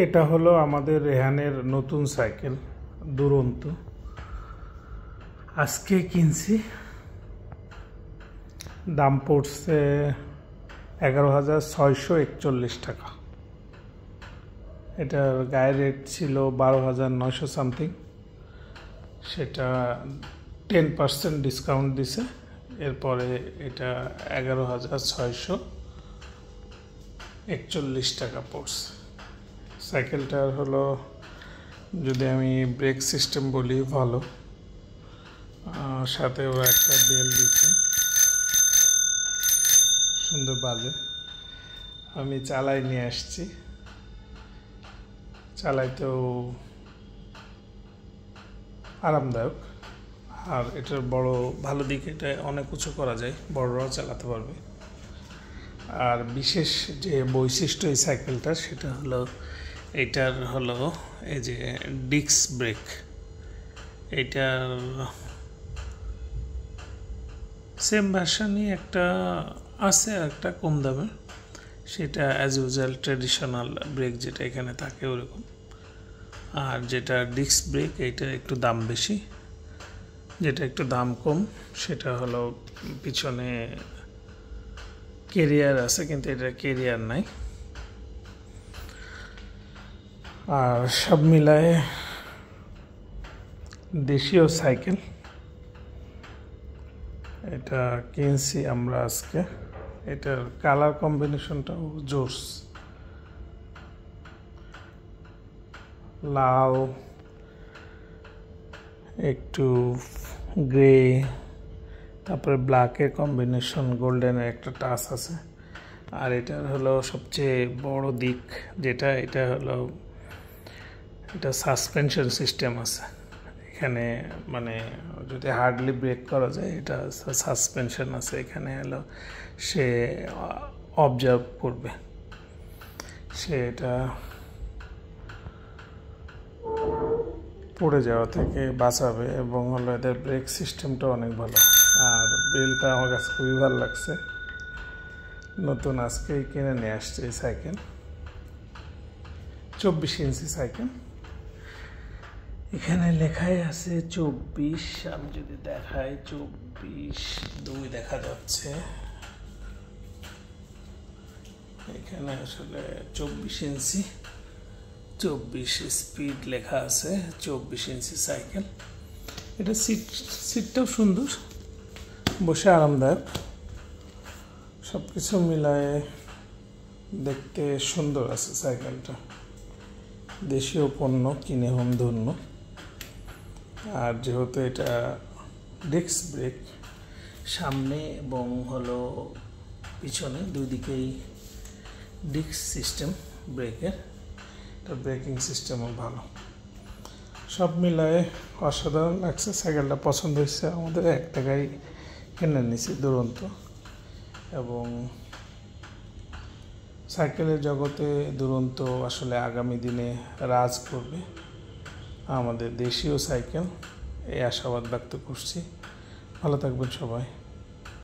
এটা হলো আমাদের রেহানের নতুন সাইকেল দুরন্ত। আজকে কিনছি, দাম পড়ছে 11,641 টাকা। এটার গায়ে রেট ছিল 12,900 সামথিং, সেটা 10% ডিসকাউন্ট দিছে, এরপরে এটা 11,641 টাকা পড়ছে। সাইকেলটার হলো, যদি আমি ব্রেক সিস্টেম বলি, ভালো, সাথে ওরা একটা বেল দিচ্ছে, সুন্দর বাজে। আমি চালাই নিয়ে আসছি, চালাইতেও আরামদায়ক। আর এটার বড় ভালো দিক, এটা অনেক উঁচু করা যায়, বড়রাও চালাতে পারবে। আর বিশেষ যে বৈশিষ্ট্য এই সাইকেলটার, সেটা হলো এটার হলো এই যে ডিস্ক ব্রেক। এটার সেম ভার্সানই একটা আছে, একটা কম দামে, সেটা অ্যাজ ইউজুয়াল ট্র্যাডিশনাল ব্রেক যেটা এখানে থাকে ওরকম। আর যেটা ডিস্ক ব্রেক, এইটার একটু দাম বেশি। যেটা একটু দাম কম সেটা হলো পিছনে কেরিয়ার আছে, কিন্তু এটা কেরিয়ার নাই। আর সব মিলায় দেশীয় সাইকেল। এটা কিনছি আমরা আজকে। এটার কালার কম্বিনেশনটাও জোস, লাল, একটু গ্রে, তারপরে ব্ল্যাকের কম্বিনেশন, গোল্ডেনের একটা টাচ আছে। আর এটার হলো সবচেয়ে বড় দিক যেটা, এটা হলো এটা সাসপেনশন সিস্টেম আছে এখানে, মানে যদি হার্ডলি ব্রেক করা যায়, এটা সাসপেনশন আছে এখানে। হলো সে অবজার্ভ করবে, সে এটা পড়ে যাওয়া থেকে বাঁচাবে। এবং হলো এদের ব্রেক সিস্টেমটা অনেক ভালো। আর বেলটা আমার কাছে খুবই ভালো লাগছে, নতুন আজকেই কিনে নিয়ে আসছে এই সাইকেল। 24 ইঞ্চি সাইকেল, এখানে লেখাই আছে 24। আমি যদি দেখাই, 24.2 দেখা যাচ্ছে এখানে। আসলে 24 ইঞ্চি, 24 স্পিড লেখা আছে, 24 ইঞ্চি সাইকেল। এটা সিটটাও সুন্দর, বসে আরামদায়ক, সব কিছু মিলায়ে দেখতে সুন্দর আছে সাইকেলটা। দেশীয় পণ্য কিনে হোম ধন্য। আর যেহেতু এটা ডিস্ক ব্রেক, সামনে এবং হলো পিছনে দুই দিকেই ডিস্ক সিস্টেম ব্রেকের, এটা ব্রেকিং সিস্টেমও ভালো। সব মিলায়ে অসাধারণ লাগছে। সাইকেলটা পছন্দ হয়েছে আমাদের, 1 টাকায় কিনে নিয়েছি দুরন্ত। এবং সাইকেলের জগতে দুরন্ত আসলে আগামী দিনে রাজ করবে, আমাদের দেশীয় সাইকেল, এই আশাবাদ ব্যক্ত করছি। ভালো থাকবেন সবাই।